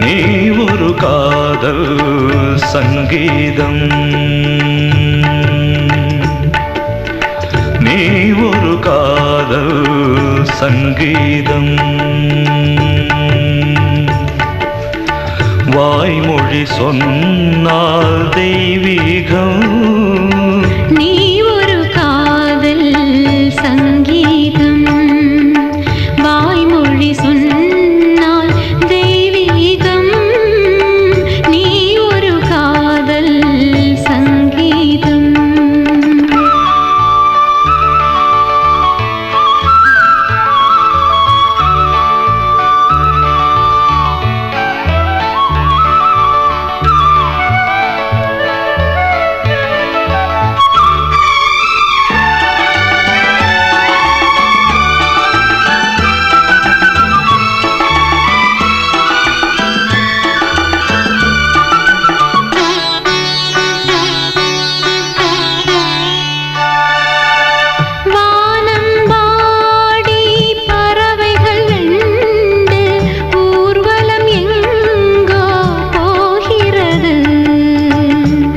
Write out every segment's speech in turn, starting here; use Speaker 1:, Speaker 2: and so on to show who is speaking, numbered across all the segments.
Speaker 1: நீ ஒரு காதல் சங்கீதம், நீ ஒரு காதல் சங்கீதம். வாய்மொழி சொன்னால் தெய்வீகம்,
Speaker 2: நீ ஒரு காதல் சங்கீதம். வாய்மொழி சொன்னால் தெய்வீகம், நீ ஒரு காதல் சங்கீதம்.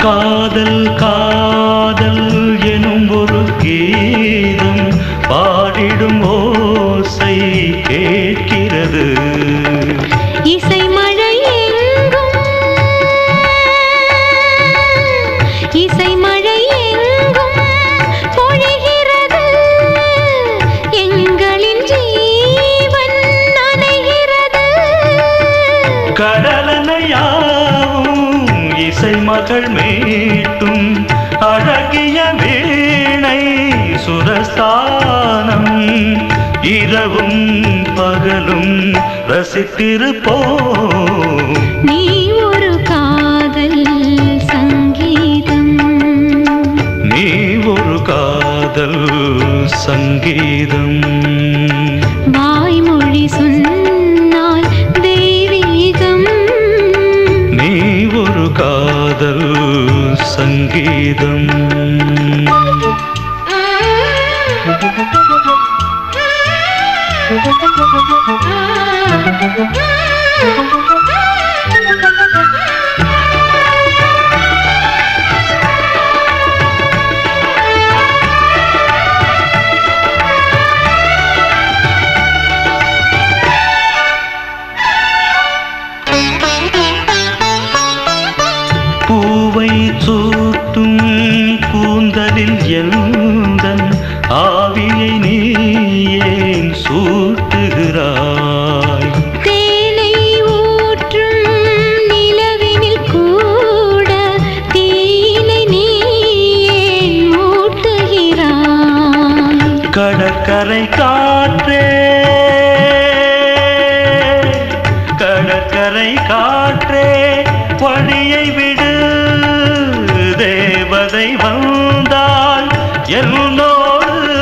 Speaker 1: காதல் காதல் எனும் ஒரு கீதம் பாடிடும் ஓசை கேட்கிறது.
Speaker 2: இசை மழை எங்கும், இசை மழை எங்கும் பொழிகிறது. எங்களின் ஜீவன் நனைகிறது.
Speaker 1: கடலனையாவும் இசை மகள் மீட்டும் அழகிய வீணை சுரஸ்தானம். இரவும் பகலும் ரசித்திருப்போம்.
Speaker 2: நீ ஒரு காதல் சங்கீதம்,
Speaker 1: நீ ஒரு காதல் சங்கீதம்.
Speaker 2: வாய்மொழி சொன்னால் தெய்வீகம்,
Speaker 1: நீ ஒரு காதல் சங்கீதம். பூவை சூட்டும் கூந்தலில் எந்தன் ஆவியை நீ ஏன் சூட்டுகிறாய்?
Speaker 2: தேனை ஊற்றும் நிலவினில் கூட தீனை நீ ஏன் மூட்டுகிறாய்?
Speaker 1: கடற்கரை காற்றே, கடற்கரை காற்றே வழியை விடு. தேவதை வந்தால் என்னோடு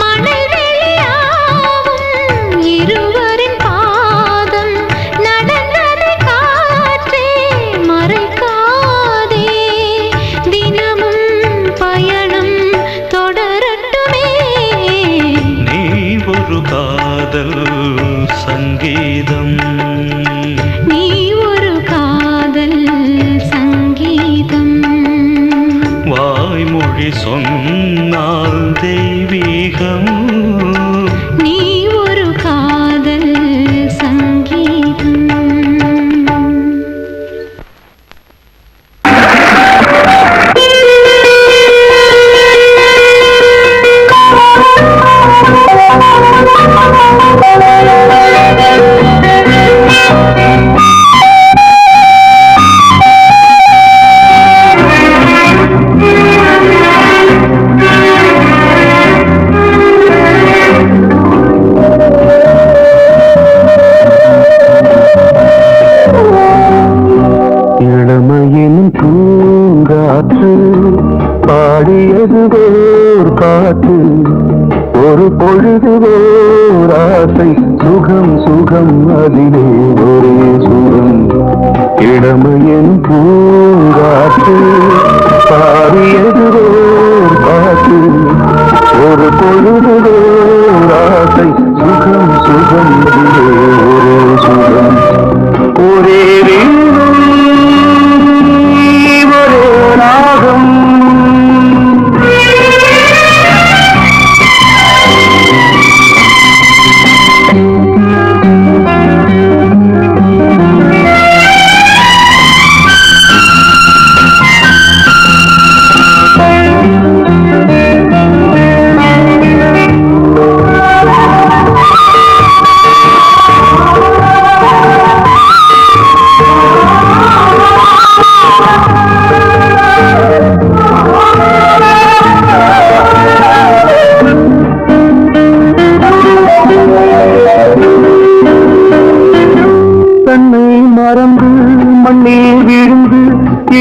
Speaker 2: மணல் வெளியாகும் இருவரின் பாதம் நடந்ததை காற்றே மறைக்காதே. தினமும் பயணம் தொடரட்டுமே.
Speaker 1: நீ ஒரு காதல் சங்கீதம்,
Speaker 2: நீ ஒரு காதல் சங்கீதம்.
Speaker 1: வாய்மொழி சொன்னால் தெய்வீகம்,
Speaker 2: நீ ஒரு காதல் சங்கீதம்.
Speaker 3: இளமையின் பூங்காற்று பாடியது ஓர் காற்று, ஒரு பொழுது ஓர் ஆசை, சுகம் சுகம் அதிலே ஒரே சுகம். இளமையின் பூங்காற்று பாடியது ஓர் காற்று, ஒரு பொழுது ஓர் ஆசை, சுகம் சுகம் அதிலே ஒரே சுகம்.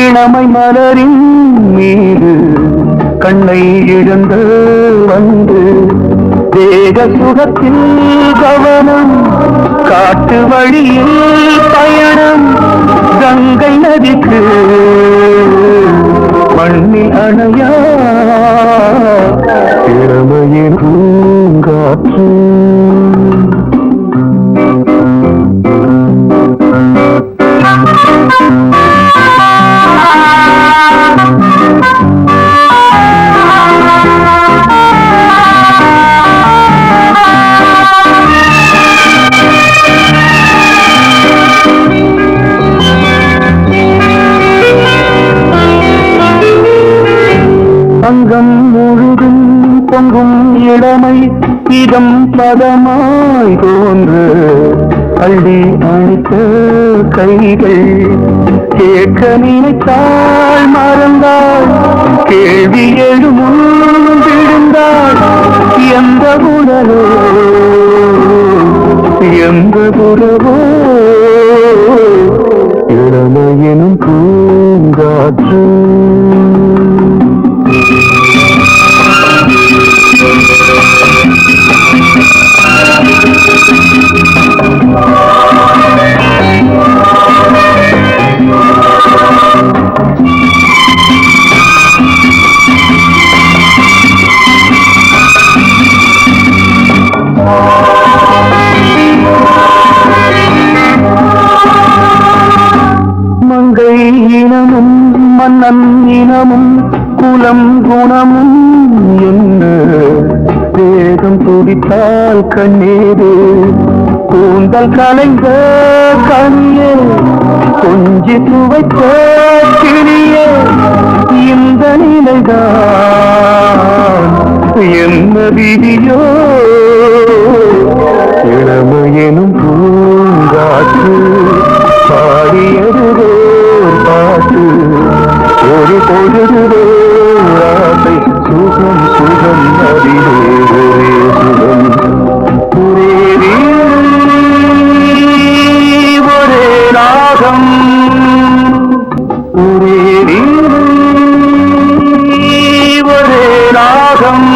Speaker 3: இளமை மலரின் மீது கண்ணை இழந்து வந்து தேக சுகத்தில் கவனம் காட்டு வழியில் பயணம் கங்கை நதிக்கு மண்ணில் அணையா இளமையின் பூங்காற்று அங்கம் முழுதும் பொங்கும் இளமை இதம் பதமாய் தோன்று அள்ளி அணைத்த கைகள் கேட்க நினைத்தாள் மறந்தாள் கேள்வி எழும் விழுந்தாள் எந்த உணரோ எந்த உறவோ இளமையினும் பூங்காற்று மங்கை இனமும் மன்னன் இனமும் குலம் குணமும் என்ன வேகம் துடித்தால் கண்ணீரு கூந்தல் கலைந்த கனியே கொஞ்சி துவைத்த கிளியே இந்த நிலைதான் என்ன விதியோ இளமையெனும் பூங்காற்று பாடியது பாட்டு ஒரு பொழுது ஆசை சுகம் சுகம் அதிலே ஒரே சுகம் ஒரே ஒரே ராகம் ஒரே ஒரே ராகம்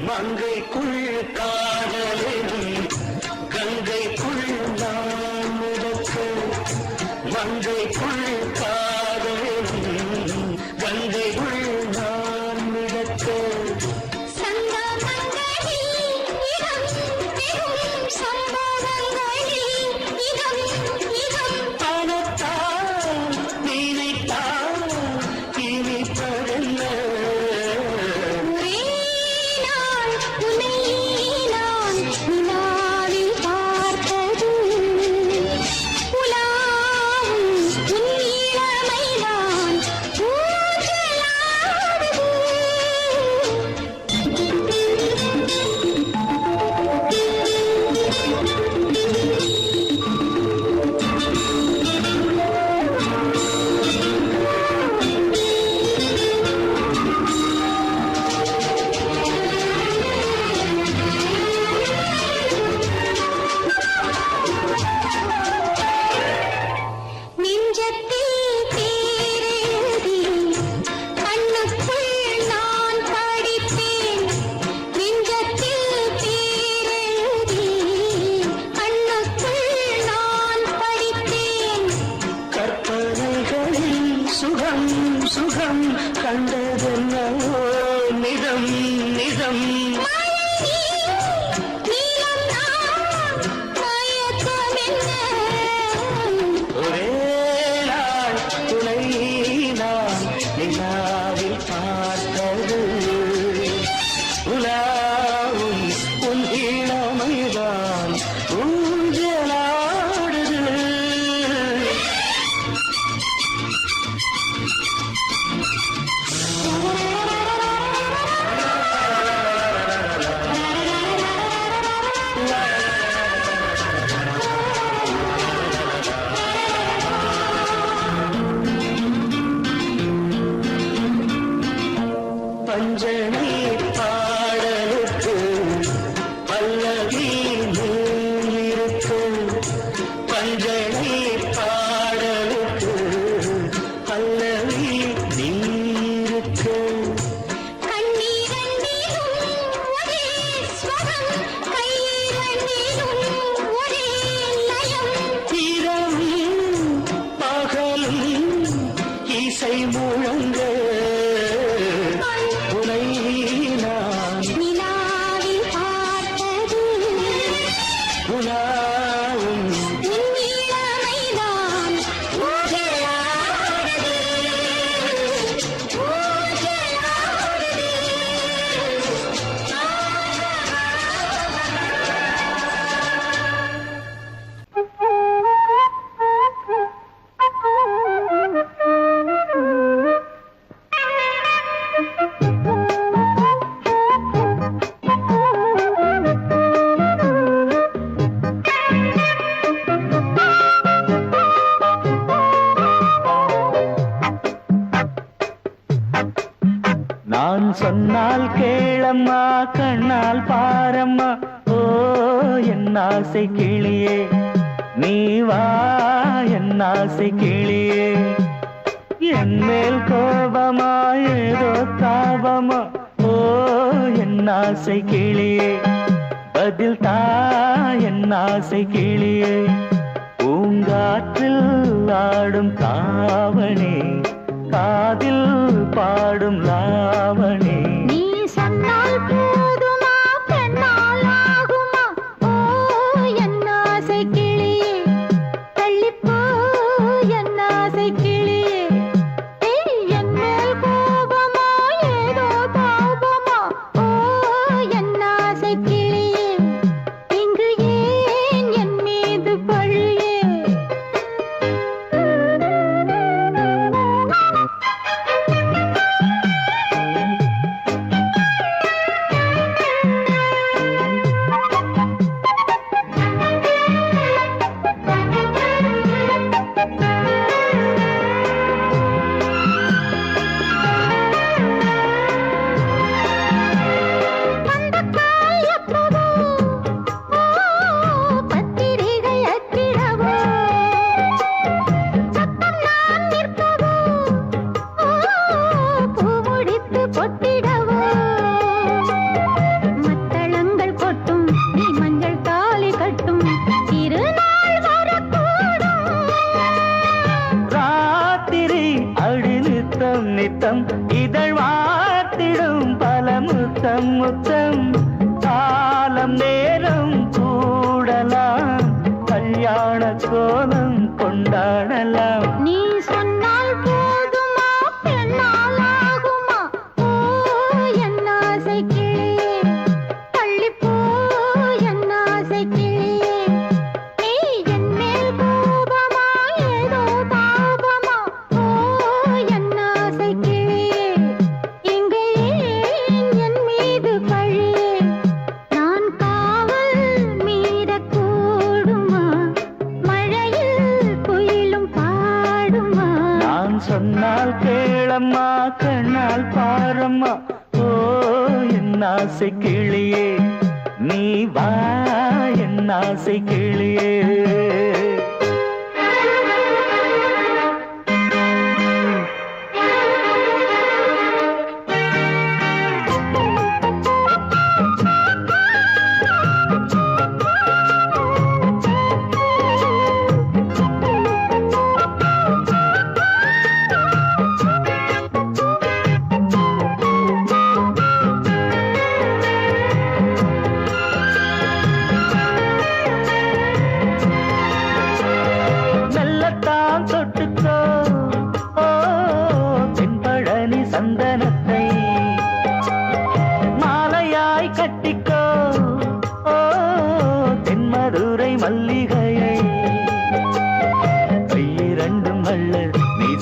Speaker 1: மங்கைக்குள் காதலிலும் கங்கைக்குள் நான் மிதக்க மங்கைக்குள் காதலிலும் கங்கைக்குள் நான் மிதக்க
Speaker 2: நெஞ்சத்தில் பேரெழுதி கண்ணுக்குள்
Speaker 1: சுகம் சுகம் கண்டதென்னவோ நிதம் நிதம் ஒரே நாள் துணை நான் நிலாவில் பார்த்தது உலாவும் உன் இளமைதான் ஊஞ்சலாடுது பஞ்சனை பாடலுக்கு பல்லவி இருக்கு பஞ்சனை பாடலுக்கு பல்லவி நீருக்கு இரவும் பகலும் இசை முழங்க உனை நான் உலாவும்
Speaker 3: நான் சொன்னால் கேளம்மா கண்ணால் பாரம்மா ஓ என் ஆசை கிளியே நீ வா என் ஆசை கிளியே என் மேல் கோபமா ஏதோ தாபமா ஓ என் ஆசை கிளியே பதில் தா என் ஆசை கிளியே பூங்காற்றில் ஆடும் தாவணி காதில் பாடும் லாவணி
Speaker 2: நீ சொன்னால் போதுமா பெண்ணால் ஆகுமா ஓ என் ஆசை கிளியே தள்ளிப்போ என் ஆசை கிளியே என் மேல் கோபமா ஏதோ தாபமா ஓ என் ஆசை கிளியே இங்கு ஏன் என் மீது பழியே
Speaker 3: நித்தம் இதழ் வார்த்திடும் பல முத்தம் முத்தம் காலம் நேரம் கூடலாம் கல்யாண கோலம் கொண்டாடலாம்
Speaker 2: நீ சொன்னால் போதுமா பெண்ணால் ஆகுமா ஓ என் ஆசை கிளியே தள்ளிப்போ என் ஆசை கிளியே நீ என் மேல் கோபமா ஏதோ தாபமா ஓ என் ஆசை கிளியே இங்கே ஏன் என் மீது பழியே நான் காவல் மீறக்கூடுமா மழையில் குயிலும் பாடுமா
Speaker 3: நான் சொன்னால் கேளம்மா கண்ணால் பாரம்மா ஓ என் ஆசை கிளியே நீ வா என் ஆசை கிளியே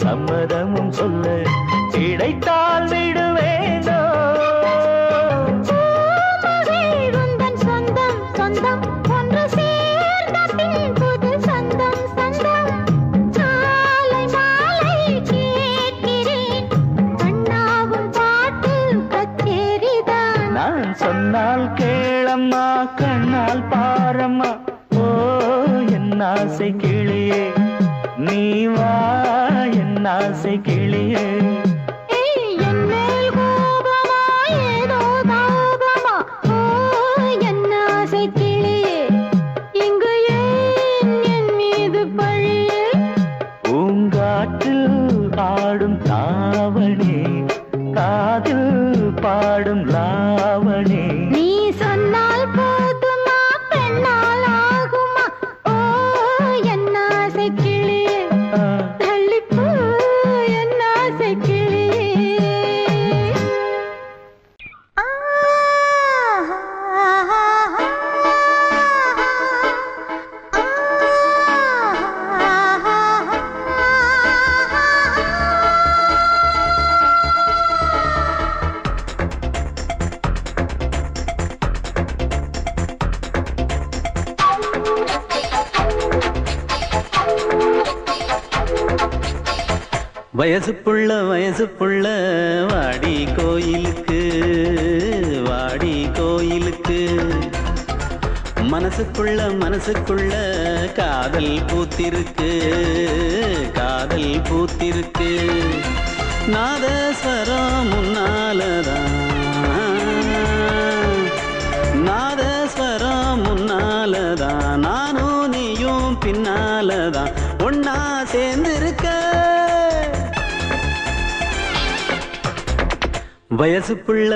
Speaker 3: சம்மதமும் சொல்ல கிடைத்தால் விடுவேண்டோ
Speaker 2: உந்தன் சொந்தம் சொந்தம் ஒன்று சேர்ந்த பின் புது சொந்தம் சொந்தம் சாலை மாலை கேட்கிறேன் கண்ணாவும் பாட்டு கச்சேரிதான்
Speaker 3: நான் சொன்னால் கேளம்மா கண்ணால் பாரம்மா ஓ என் ஆசை கிளியே நீ வா என் ஆசை கிளியே
Speaker 2: என் மேல் கோபமா ஏதோ தாபமா ஓ என் ஆசை கிளியே இங்கு ஏன் என் மீது பழியே
Speaker 3: பூங்காற்றில் ஆடும் தாவணி காதில் பாடும் லாவணி
Speaker 2: நீ சொன்னால் போதுமா பெண்ணால் ஆகுமா ஓ என் ஆசை கிளியே தள்ளிப்போ என் ஆசை கிளியே
Speaker 4: வயசு புள்ள வாடி கோயிலுக்கு மனசுக்குள்ள காதல் பூத்திருக்கு நாதஸ்வரம் முன்னாலதான் நானும் நீயும் பின்னாலதான் ஒன்னா சேர்ந்திருக்க வயசு புள்ள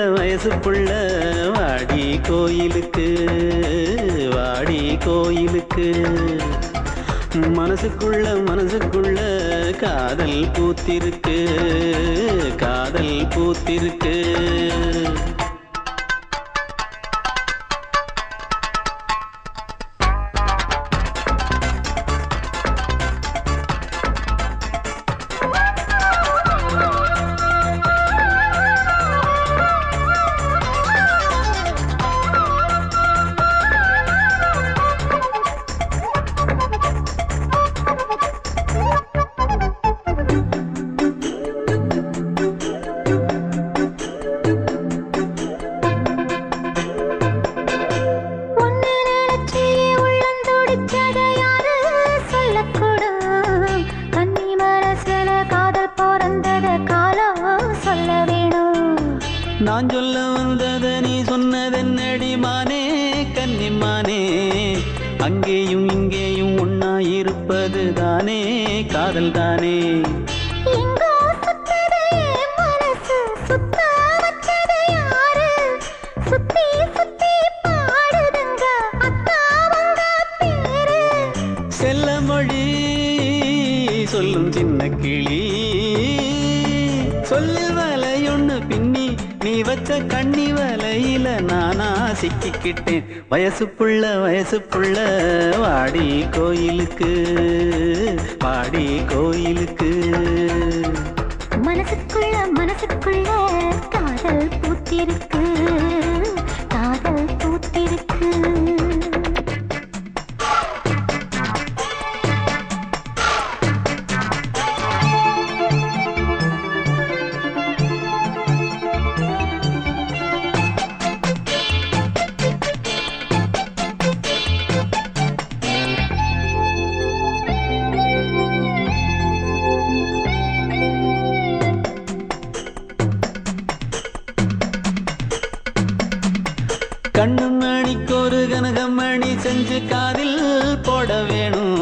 Speaker 4: வாடி கோயிலுக்கு மனசுக்குள்ள காதல் பூத்திருக்கு
Speaker 2: ஒன்னு நினைச்சி உள்ளந்தோடிச்சத யாரு சொல்லக்கூடும் கன்னி மனசுல காதல் பிறந்தத காலம் சொல்ல வேணும்
Speaker 4: நான் சொல்ல வந்தத நீ சொன்னதென்னடி மானே கன்னிமானே அங்கேயும் இங்கேயும் ஒன்னா இருப்பது தானே காதல் தானே
Speaker 2: எங்கோ சுத்தது என் மனசு சுத்த வச்சது யாரு சுத்தி சுத்தி பாடுதுங்க அத்தாவங்க பேரு
Speaker 4: செல்ல மொழி சொல்லும் சின்ன கிளி சொல்லில் வலையொன்னு பின்னி நீ வச்ச கண்ணி வலையில நானா சிக்கிக்கிட்டேன் வயசு புள்ள வாடி கோயிலுக்கு
Speaker 2: மனசுக்குள்ள காதல் பூத்திருக்கு
Speaker 4: கண்ணு மணிக்கு ஒரு கனகமணி செஞ்சு காதில் போட வேணும்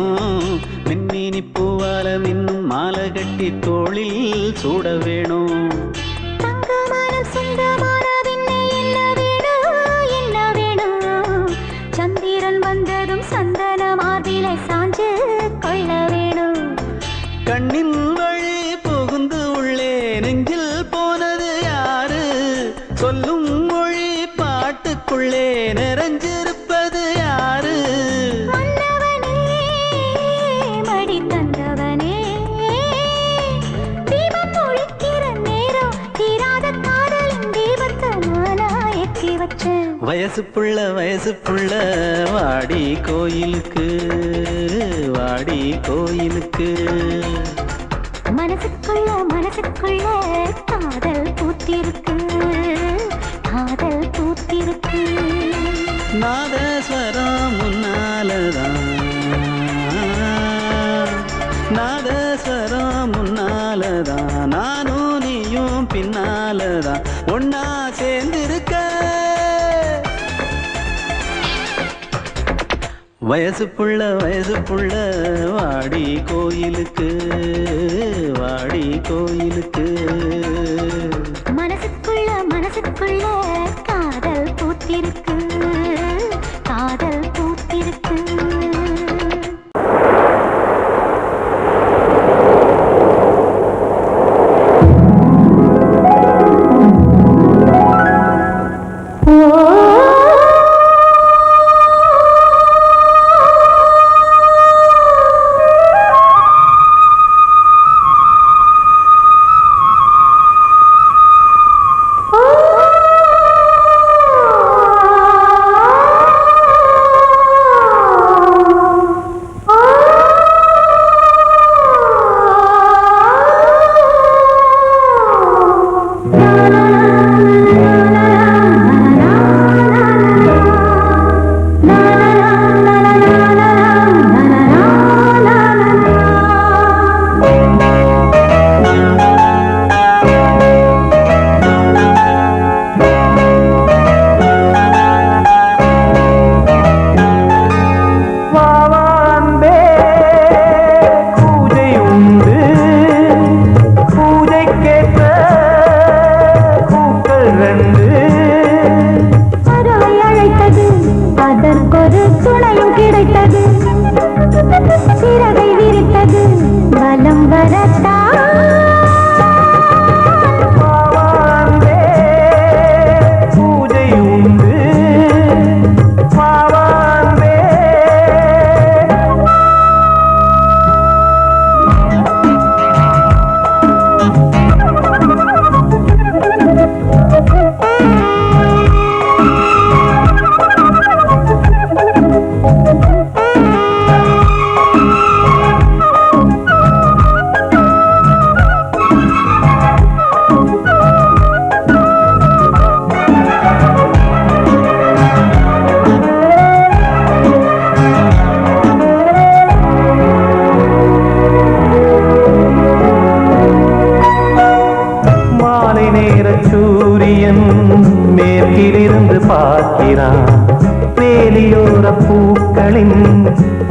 Speaker 4: மின்மினி பூவால மின்னும் மாலை கட்டி தோளில் சூட வேணும்
Speaker 2: தங்கமனம் சொந்தமானதின்னை என்ன வேணும் சந்திரன் வந்ததும் சந்தன மார்பிலை சாஞ்சு கொள்ள வேணும்
Speaker 4: கண்ணின் வழி புகுந்து உள்ளே நெஞ்சில் போனது யாரு சொல்லும் மொழி பாட்டுக்குள்ளே நிறைஞ்சிருப்பது யாரு
Speaker 2: மன்னவனே மடி தந்தவனே
Speaker 4: வயசு புள்ள வாடி கோயிலுக்கு வாடி கோயிலுக்கு.
Speaker 2: மனசுக்குள்ள காதல் பூத்திருக்கு காதல் பூத்திருக்கு.
Speaker 4: நாதஸ்வரம் முன்னாலதான் நாதஸ்வரம் முன்னாலதான் நானும் நீயும் பின்னாலதான் ஒன்னா சேர்ந்திருக்க. வயசு புள்ள வாடி கோயிலுக்கு வாடி கோயிலுக்கு.
Speaker 2: மனசுக்குள்ள காதல் பூத்திருக்கு காதல் பூத்திருக்கு.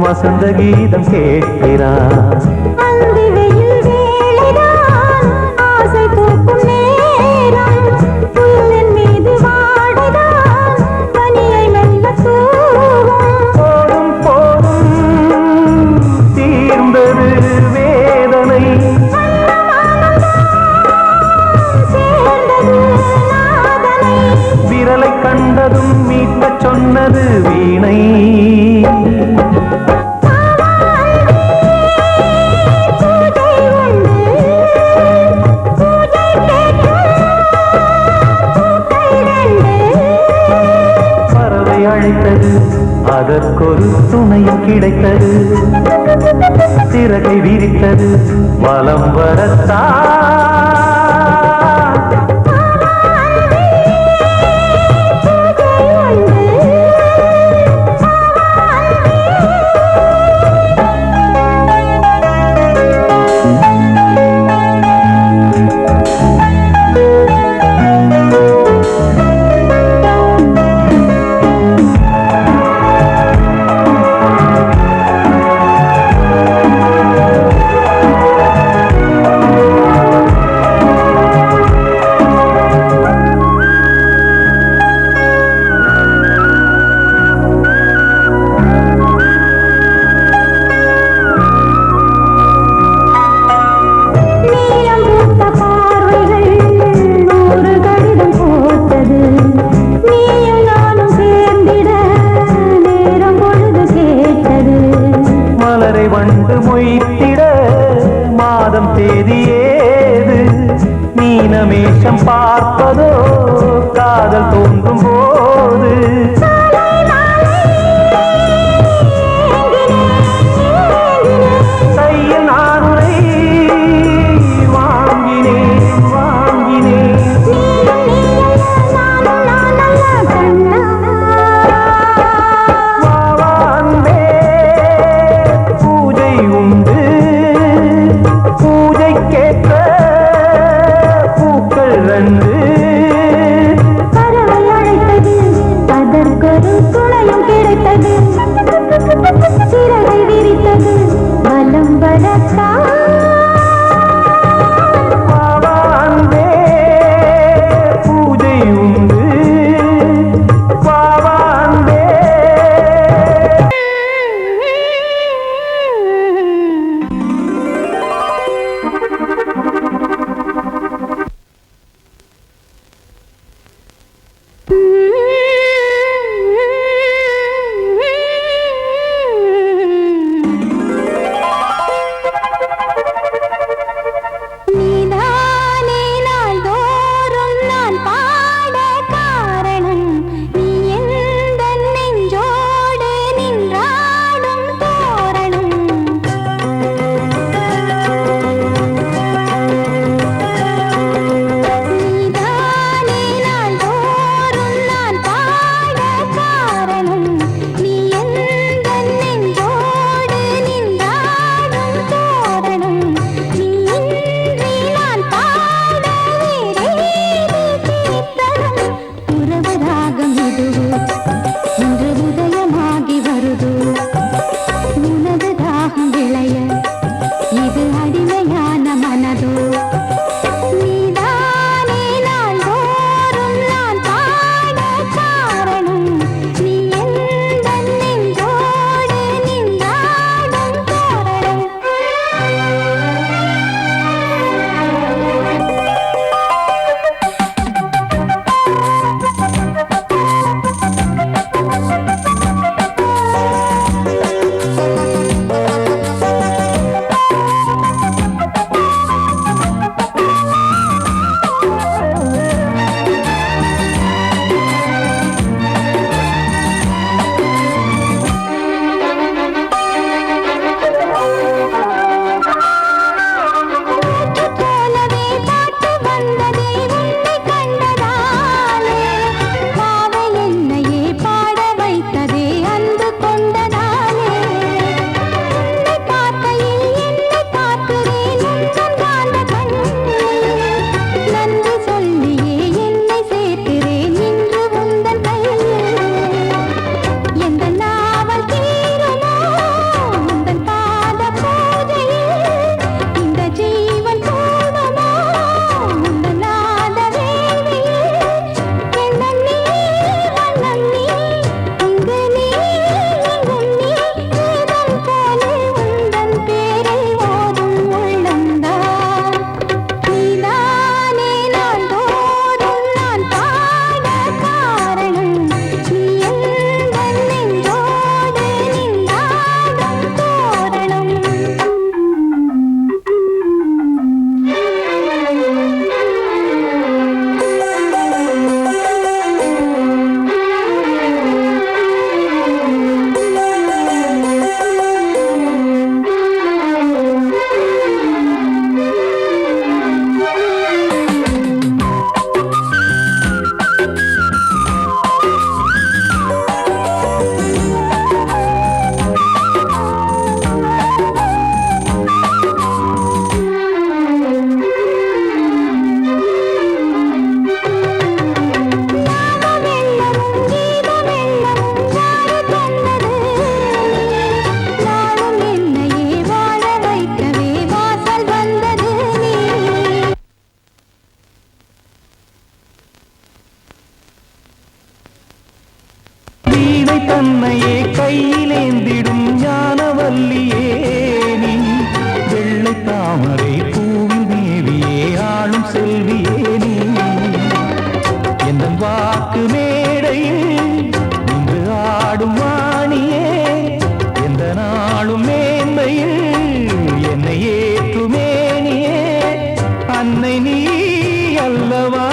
Speaker 3: வசந்த கீதம் கேட்கிறான். போதும் போதும் தீர்ந்தது வேதனை, விரலை கண்டதும் மீட்கச் சொன்னது வீணை. அதற்கொரு துணையும் கிடைத்தது, சிறகை விரித்தது வலம் வரத்தான். வண்டு மொய்த்திட மாதம் தேதியேது, மீனமேஷம் பார்ப்பதோ காதல் தோன்றும் போது. கையில் நானுரை வாங்கினேன் வாங்கினேன். வா அன்பே, பூஜை உண்டு, பூஜைக்கேற்ற பூக்கள் ரெண்டு.
Speaker 2: பறவை அழைத்தது, அதற்கொரு துணையும் கிடைத்தது. சிறகை விரித்தது, வலம் வரத்தான்.
Speaker 3: வா அன்பே, பூஜை உண்டு, வா அன்பே.
Speaker 2: நீதானே நாள்தோறும் நான் பாட காரணம். நீ எந்தன் நெஞ்சோடு நின்றாடும் தோரணம். நீதானே நாள்தோறும் நான் பாட காரணம். நீ எந்தன் நெஞ்சோடு நின்றாடும் தோரணம். நீ இன்றி நான் பாட வேறேது கீர்த்தனம். உறவு ராகம் இதுவோ இன்று உதயமாகி வருதோ. உனது தாகம் விளைய இது அடிமையான மனதோ. நீதானே நாள்தோறும் நான் பாட காரணம். நீ எந்தன் நெஞ்சோடு நின்றாடும் தோரணம். போலவே பாட்டு வந்ததே உன்னை கண்டதாலே. பாவை என்னையே பாட வைத்ததே அன்பு கொண்டதாலே. உன்னை பார்க்கையில் என்னை பார்க்கிறேன் உந்தன் காந்த கண்ணில். நன்றி சொல்லியே என்னை சேர்க்கிறேன் இன்று உந்தன் கையில். எந்த நாவல் தீருமோ உந்தன் பாத பூஜையில். இந்த ஜீவன் கூடுமோ உந்தன் நாத வேள்வியில். எண்ணம் நீ வண்ணம் நீ இங்கு நீ எங்கும் நீ. வேதம் போலே உந்தன் பேரை ஓதும் உள்ளம்தான். நீதானே நாள்தோறும் நான் பாட காரணம். நீ எந்தன் நெஞ்சோடு நின்றாடும் தோரணம். ஞானமெல்லமும் கீதமெல்லமும் யாரு தந்தது? நாளும் என்னையே வாழ வைக்கவே வாசல் வந்தது நீ.
Speaker 3: வீணை தன்னையே கையிலேந்திடும் ஞானவல்லியே நீ. வெள்ளை தாமரை பூவில் மேவியே ஆளும் செல்வியே நீ. எந்தன் வாக்கு மேடையில் நின்று ஆடும் வாணியே. எந்த நாளும் மேன்மையில் என்னை ஏற்றுமேனியே. அன்னை நீ அல்லவா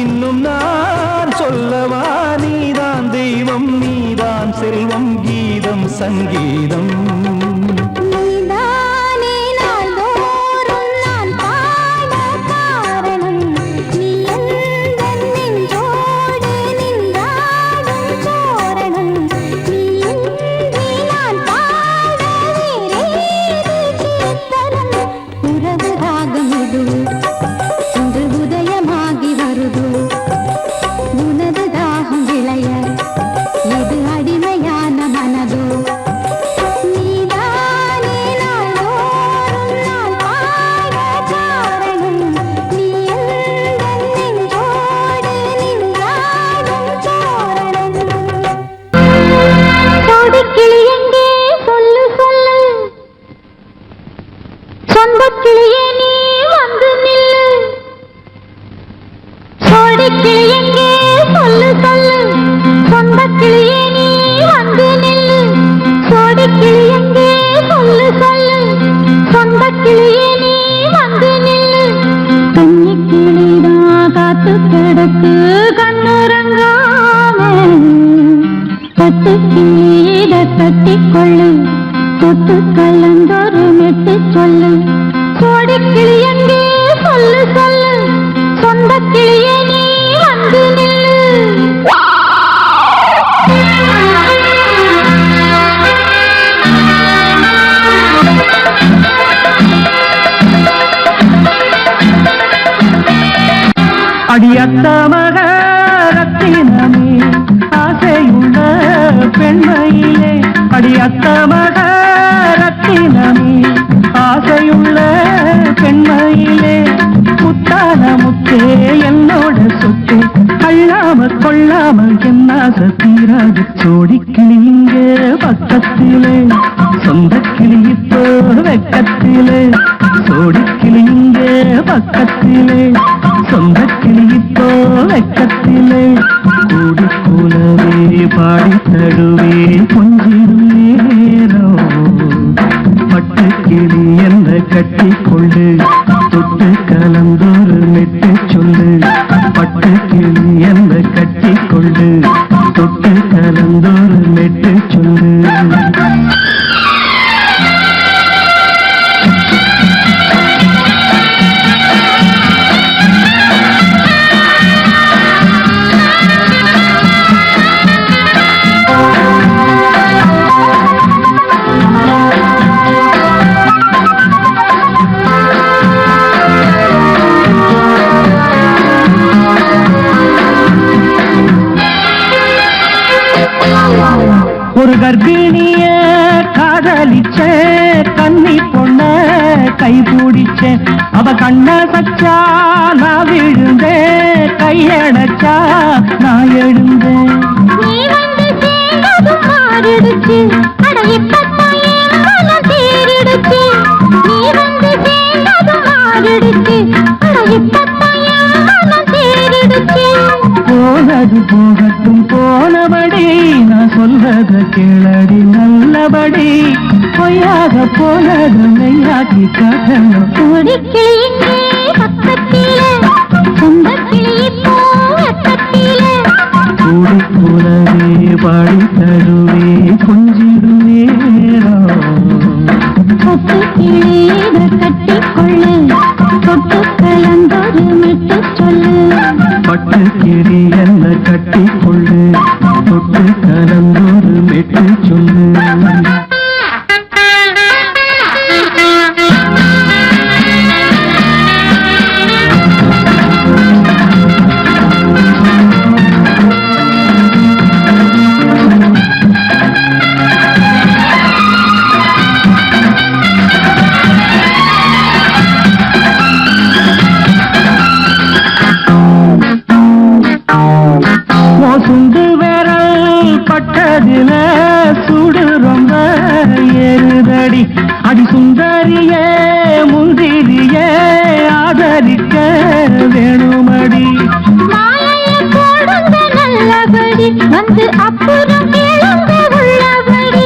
Speaker 3: இன்னும் நான் சொல்லவா. நீதான் சங்கீதம்
Speaker 2: நீதானே நாள்தோறும் நான் பாட காரணம் நீ எந்தன் நெஞ்சோடு நின்றாடும் தோரணம் நீ இன்றி நான் பாட வேறேது கீர்த்தனம் உறவு ராகம் இது இன்று உதயமாகி வருது உனது தாகம் விளைய இது அடிமையான மனதோ நீதானே நாள்தோறும் நான் பாட காரணம் நீ எந்தன் நெஞ்சோடு நின்றாடும் தோரணம் கோடிக்கிளி எங்கே சொல்லு சொல்லு சொந்தக்கிளியே நீ வந்து நில்லு கோடிக்கிளி எங்கே சொல்லு சொல்லு சொந்தக்கிளியே நீ வந்து நில்லு கோடிக்கிளி எங்கே சொல்லு சொல்லு சொந்தக்கிளியே நீ வந்து நில்லு கன்னிக்கிளிதான் காத்து கிடக்கு கண்ணுறங்காம கட்டுக்கிளியிட கட்டிக்கொள்ளு தொட்டு கலந்தொரு மெட்டு சொல்லு கோடிக்கிளி எங்கே சொல்லு சொல்லு சொந்தக்கிளியே நீ வந்து நில்லு
Speaker 3: அடியத்த மக ரத்தினமே ஆசையுள்ள பெண்மையிலே அடியத்த மக ரத்தினமே ஆசையுள்ள பெண்மையிலே முத்தான முத்தே என்னோட சொத்து அள்ளாம கொள்ளாம என்னாச தீராது சோடிக்கிளி இங்க பக்கத்திலே சொந்தக்கிளி இப்போ வெக்கத்திலே சோடிக்கிளி இங்க பக்கத்திலே சொந்தக்கிளி இப்போ வெக்கத்திலே கூடி கூலவே பாடி தடுவே கொஞ்சிடும் நேரம் பட்டுக்கிளி என்ன கட்டி கொண்டு தொட்டு கலந்தொரு மெட்டு சொல்லு பட்டுக்கிளி என்ன கட்டி கொண்டு தொட்டு கலந்தொரு மெட்டு சொல்லு ஒரு கர்ப்பிணிய காதலிச்ச கண்ணி பொண்ண கை பிடிச்ச அவ கண்ண சச்சா நான் விழுந்தேன் கையடைச்சா நான் எழுந்தேன்
Speaker 2: நீ வந்து சேர்ந்ததும் மாறிடுச்சு அட இப்பத்தான் என் மனம் தேறிடுச்சு நீ வந்து சேர்ந்ததும் மாறிடுச்சு அட இப்பத்தான் என் மனம் தேறிடுச்சு
Speaker 3: போனது போகட்டும் போனபடி நான் சொல்றத கேளடி நல்லபடி பொய்யாக போனது மெய்யாக்கி காட்டணும்
Speaker 2: கோடிக்கிளி இங்கே பக்கத்திலே சொந்தக்கிளி இப்போ வெக்கத்திலே
Speaker 3: கூடி கூடவே பாடி தருவே கொஞ்சிடும் நேரம்
Speaker 2: கொத்துக்கிளியிட கட்டிக்கொள்ளு தொட்டு கலந்தொரு மெட்டு சொல்லு
Speaker 3: பட்டுக்கிளி என்ன கட்டி கொள்ளு தொட்டு கலந்தொரு மெட்டு சொல்லு சுண்டு விரல் பட்டதில சுடு ரொம்ப ஏறுதடி அடி சுந்தரியே முந்திரியே ஆதரிக்க வேணுமடி
Speaker 2: மாலையை போடுங்க நல்லபடி வந்து அப்புறம் கேளுங்க உள்ளபடி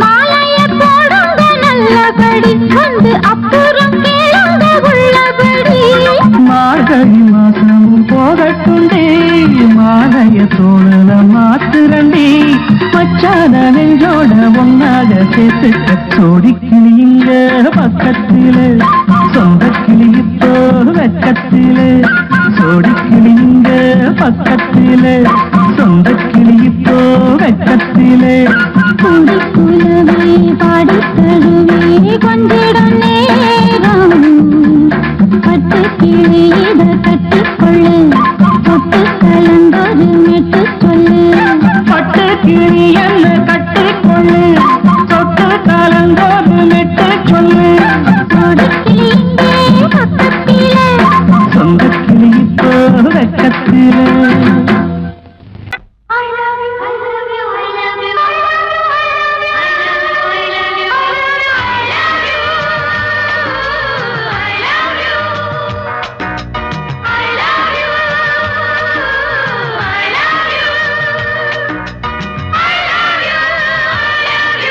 Speaker 2: மாலையை போடுங்க நல்லபடி வந்து அப்புறம் கேளுங்க உள்ளபடி
Speaker 3: மார்கழி மாசமும் போகட்டுண்டி மாலைய தோழல மாத்துரண்டி மச்சான நெஞ்சோட ஒன்ன பக்கத்திலே சோடிக்கிளி இங்க பக்கத்திலே சொந்த கிளி இப்போ வெக்கத்திலே
Speaker 2: குலவே பாடி தழுவே கொஞ்சிடம் நேரம் பட்டு கிளி இத கட்டிக்கொள்ளு தொட்டு கலந்தொரு மெட்டு சொல்லு
Speaker 3: பட்டு கிளி என்ன கட்டிக்கொள்ளு தொட்டு கலந்தோடு மெட்டு சொல்லு
Speaker 2: சோடிக்கிளி இங்கே பக்கத்திலே
Speaker 3: சொந்த கிளி இப்போ வெக்கத்திலே
Speaker 2: I love you, I love you, I love you, I love you, I love you, I love you, I love you, I love you, I love you, I love you, I love you, I love you,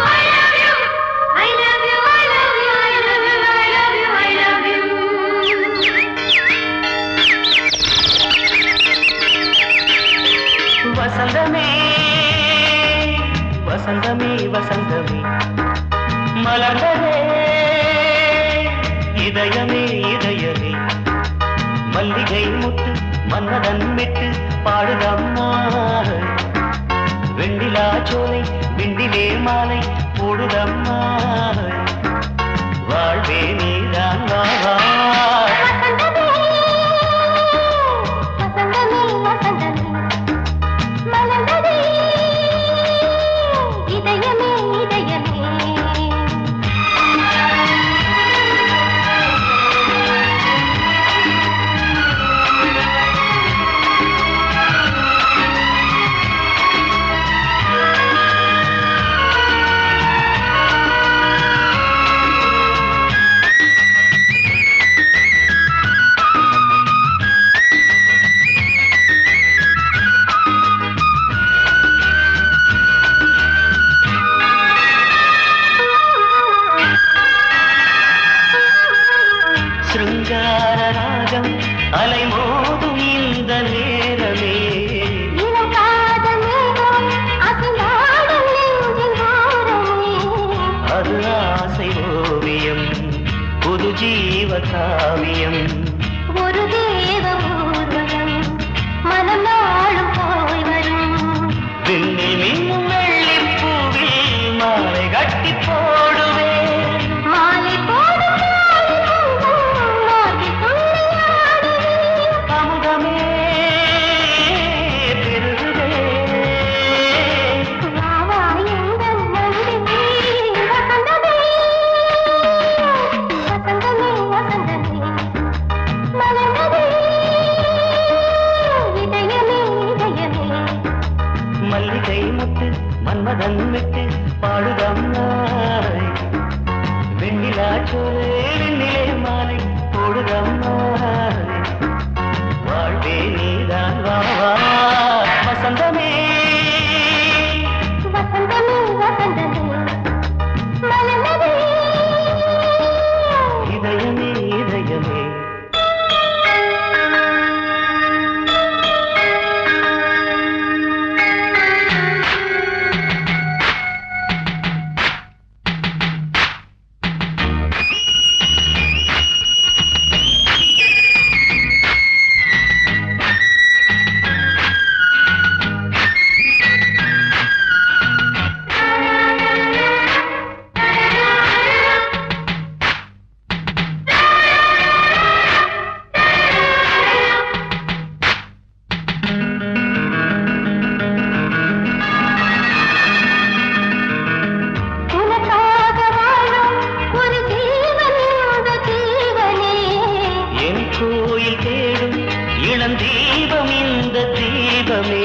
Speaker 2: I love you, I love you, I love you, I love you, I love you.
Speaker 1: வசந்தமே வசந்தமே வசந்தமே மலர்ந்ததே இதயமே இதயமே மல்லிகை முட்டு மன்னதன் விட்டு பாடுதம்மா வெண்ணிலா சோலை விண்டிலே மாலை போடுதம்மா வாழ்வே நீதான் வா வா.
Speaker 2: வசந்தமே வசந்தமே மலர்ந்ததே இதயமே இதயமே
Speaker 1: சிருங்கார ராகம் அலைமோதும் இந்த நேரமே
Speaker 2: இளம் காதல் மேகம் அசைந்தாடும் நெஞ்சின் ஓரமே
Speaker 1: அது ஆசை ஓவியம் புது ஜீவ காவியம்
Speaker 2: ஒரு தேவ ஊர்வலம் மனம் நாளும் போய் வரும்
Speaker 1: விண்ணில் மின்னும் வெள்ளிப் பூவில் மாலை கட்டி போடுவேன்
Speaker 2: மாலை போடும் மாலை துள்ளியாடுவேன்
Speaker 1: அமுதமே பெருகுதே
Speaker 2: வாவா எங்கள் நந்தினி வசந்தமே வசந்தமே வசந்தமே மலர்ந்ததே இதயமே இதயமே
Speaker 1: மல்லிகை முத்து மன்மதன் விட்டு பாடுதம்மா வெண்ணிலா சோலை வெண்ணிலே மாலை போடுதம்மா வாழ்வே நீதான் வா வா. வசந்தமே
Speaker 2: வசந்தமே வசந்தமே மலர்ந்ததே
Speaker 1: இதயமே இதயமே
Speaker 2: உனக்காக வாழும் ஒரு ஜீவன் இந்த ஜீவனே
Speaker 1: என் கோயில் தேடும் இளம் தீபம் இந்த தீபமே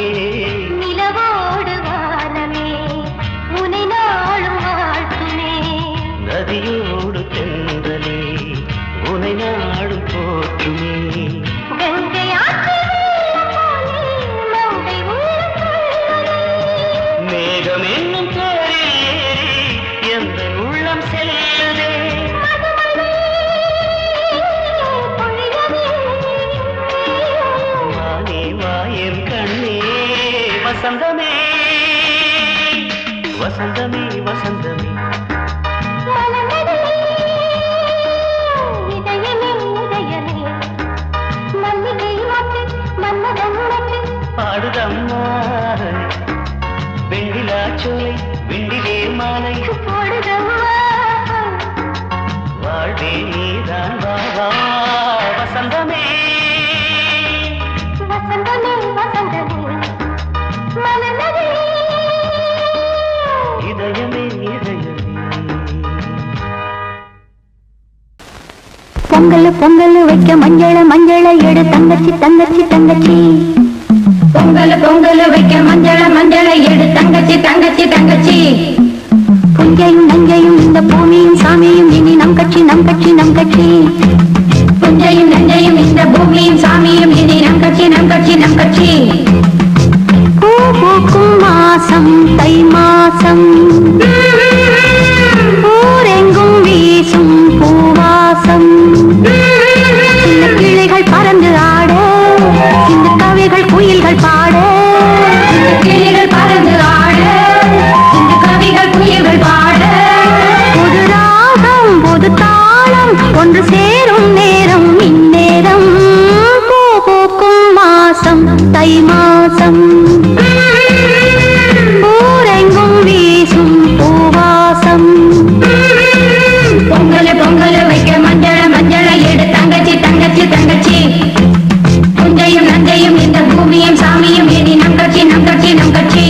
Speaker 2: நிலவோடு வானமே உனை நாளும் வாழ்த்துமே
Speaker 1: நதியோடு தென்றலே உனை நாடும் போற்றுமே
Speaker 2: கங்கை ஆற்று வெள்ளம் போலே மங்கை உள்ளம் கொள்ளுமே
Speaker 1: மேகம் என்னும் தேரில் ஏறி எந்த உள்ளம் செல்லுதே
Speaker 2: மதுமலை பொழியவே
Speaker 1: வானே வாயன் கண்ணே வசந்தமே வசந்தமே வசந்தமே
Speaker 2: மலர்ந்ததே இதயமே இதயமே பொங்கல் பொங்கல் வைக்க மஞ்சள மஞ்சள எடு தங்கச்சி தங்கச்சி தங்கச்சி. பொங்கல் பொங்கல் வைக்க மஞ்சள மஞ்சள எடு தங்கச்சி தங்கச்சி தங்கச்சி. புஞ்சையும் நஞ்சையும் இந்த பூமியும் சாமியும் இனி நம் கட்சி நம் கட்சி நம் கட்சி. புஞ்சையும் நஞ்சையும் இந்த பூமியும் சாமியும் இனி நம் கட்சி நம் கட்சி நம் கட்சி. பூ பூக்கும் மாசம் தை மாசம், ஊரெங்கும் வீசும் பூவாசம். சின்ன கிளைகள் பறந்து ஆட, இந்த கவிகள் குயில்கள் பாட. இந்த கிளைகள் பறந்து ஆட, இந்த கவிகள் குயில்கள் பாட. புது ராகம் புது தாளம் ஒன்று சேரும் நேரம் இந்நேரம். பூ பூக்கும் மாசம் தை மாசம், ஊரெங்கும் வீசும் பூவாசம். பொங்கல் பொங்கல் வைக்க மஞ்சள மஞ்சள எடு தங்கச்சி தங்கச்சி தங்கச்சி. புஞ்சையும் நஞ்சையும் இந்த பூமியும் சாமியும் இனி நம் கட்சி நம் கட்சி நம் கட்சி.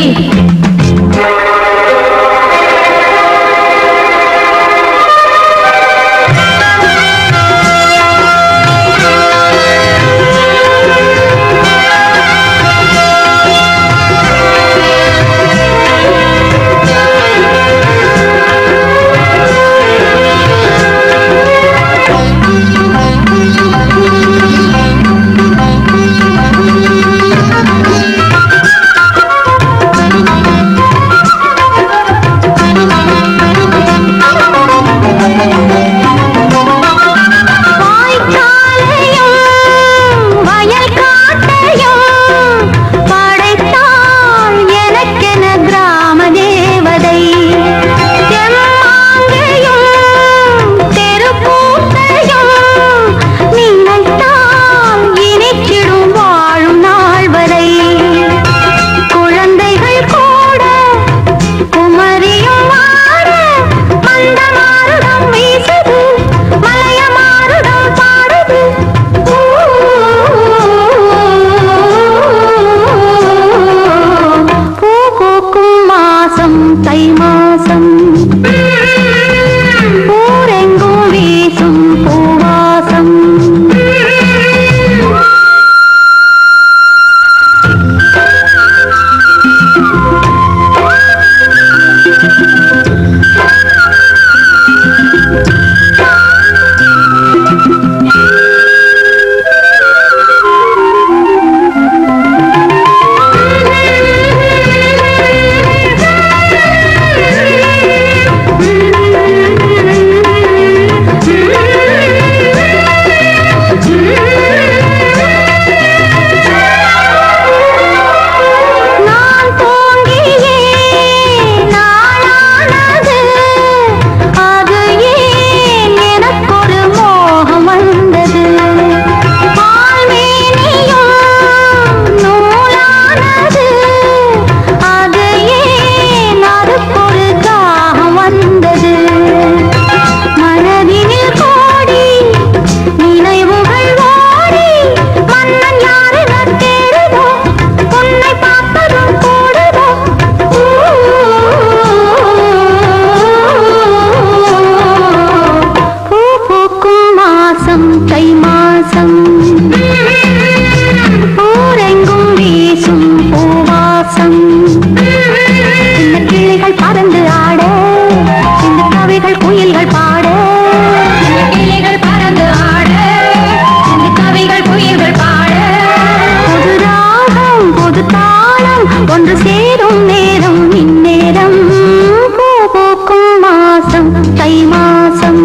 Speaker 2: தை மாசம்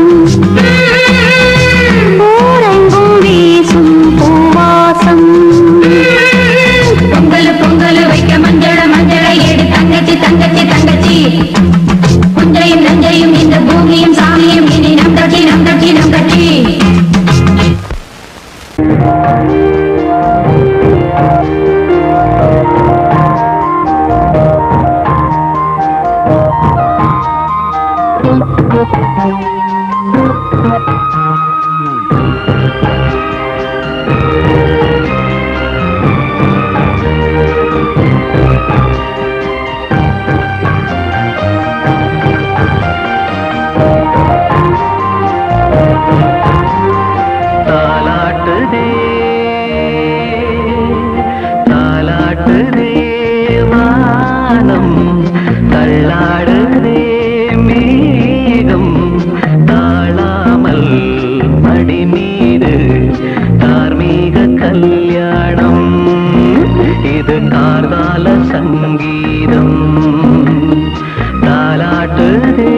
Speaker 2: ஊரெங்கும் வீசும்
Speaker 3: தாலாட்டுதே தாலாட்டுதே வானம் தள்ளாடுதே மேகம் தாழாமல் மடி மீது தார்மீக கல்யாணம் இது கார்கால சங்கீதம் தாலாட்டுதே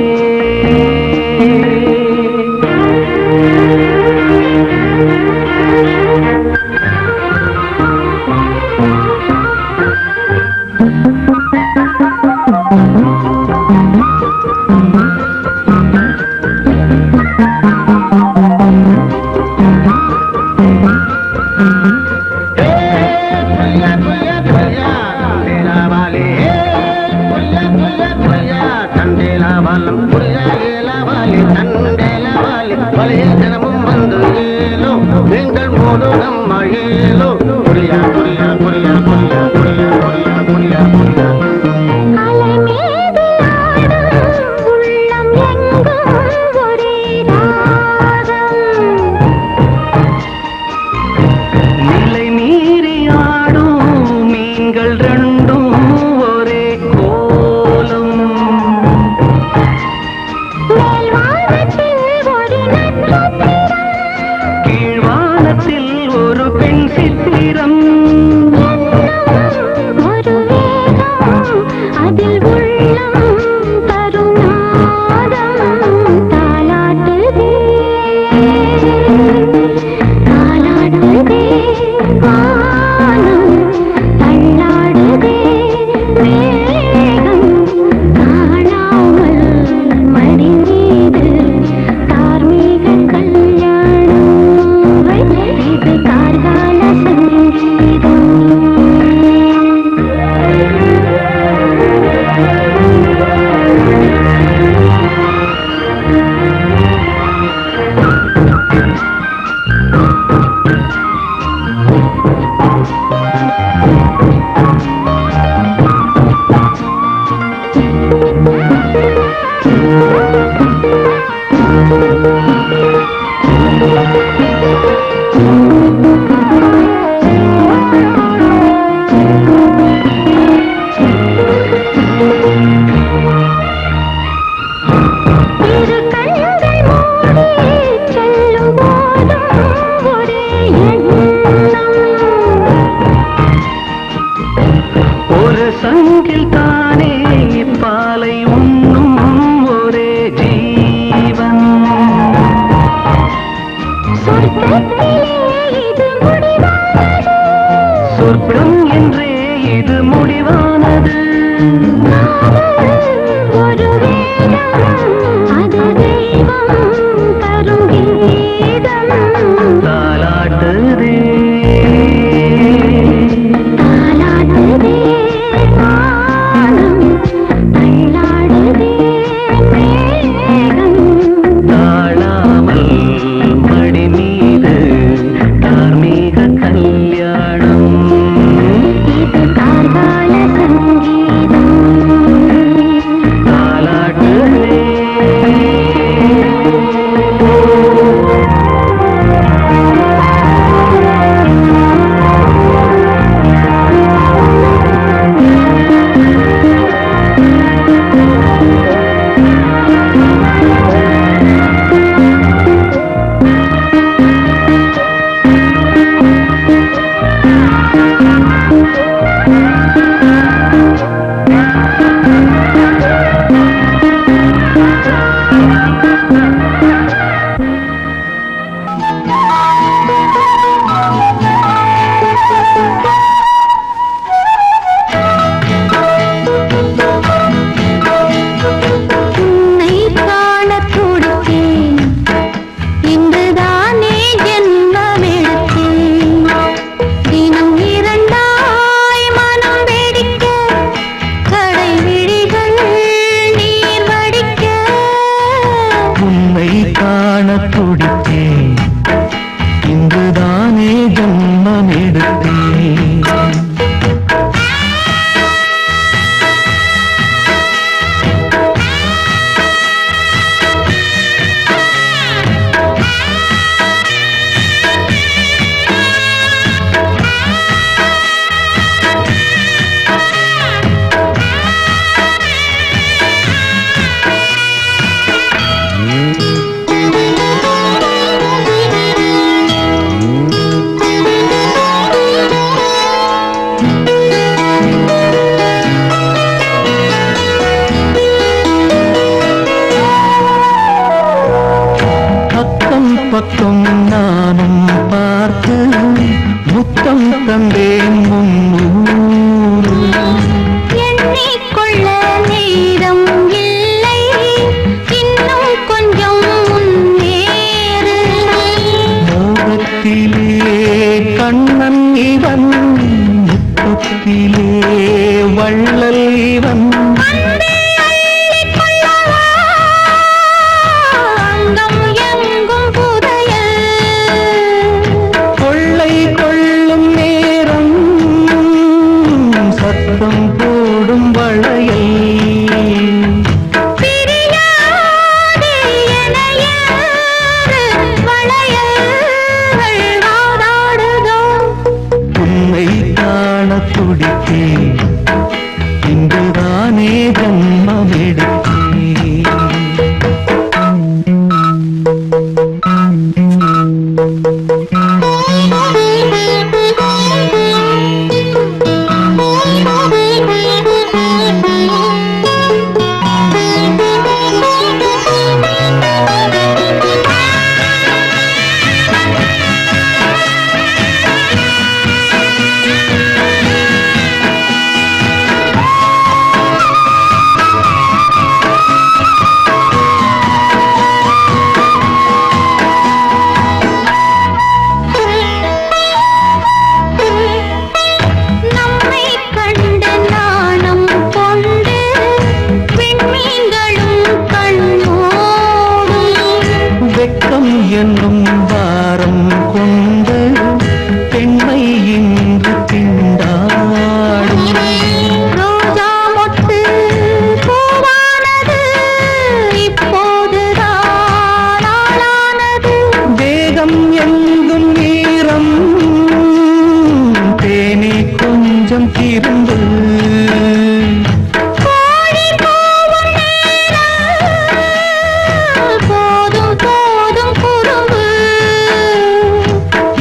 Speaker 3: தந்தேன் முன்னூறு.
Speaker 2: எண்ணிக்கொள்ள நேரம் இல்லை, இன்னும் கொஞ்சம் முன்னேறு.
Speaker 3: மோகத்திலே கண்ணன் இவன், முத்தத்திலே வள்ளல் இவன்.
Speaker 2: அன்பே அள்ளிக் கொள்ளவா, அங்கம் எங்கும் புதையல்.
Speaker 3: கொள்ளை கொள்ளும் நேரம் சத்தம் போடும் வளையல்.
Speaker 2: பிரியாதே என யாரு வளையல்கள் வாதாடுதோ.
Speaker 3: உன்னை காண துடித்தேன், இங்குதானே ஜன்மம் எடுத்தேன்.
Speaker 2: நம்மை கண்டு நாணம் கொண்டு விண்மீன்களும் கண்ணோடும்.
Speaker 3: வெட்கம் என்னும் வாரம் கொண்டு பெண்மை இன்று திண்டாடும்.
Speaker 2: ரோஜா மொட்டு பூவானது இப்போதுதான் ஆளானது.
Speaker 3: வேகம் எங்கும் வீரம், தேனே கொஞ்சம் திருந்து.
Speaker 2: கோழி கூவும் நேரம் போதும் போதும் குறும்பு.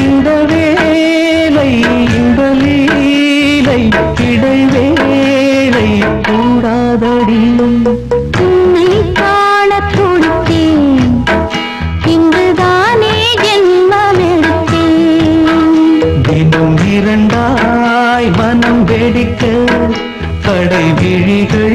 Speaker 3: இந்த வேலை இந்த லீலை இடைவேளை கூடாதடி.
Speaker 2: உன்னை காண துடித்தேன், இங்குதானே ஜென்மமெடுத்தேன்.
Speaker 3: தினம் இரண்டாய் மனம் வெடிக்க கடை விழிகள்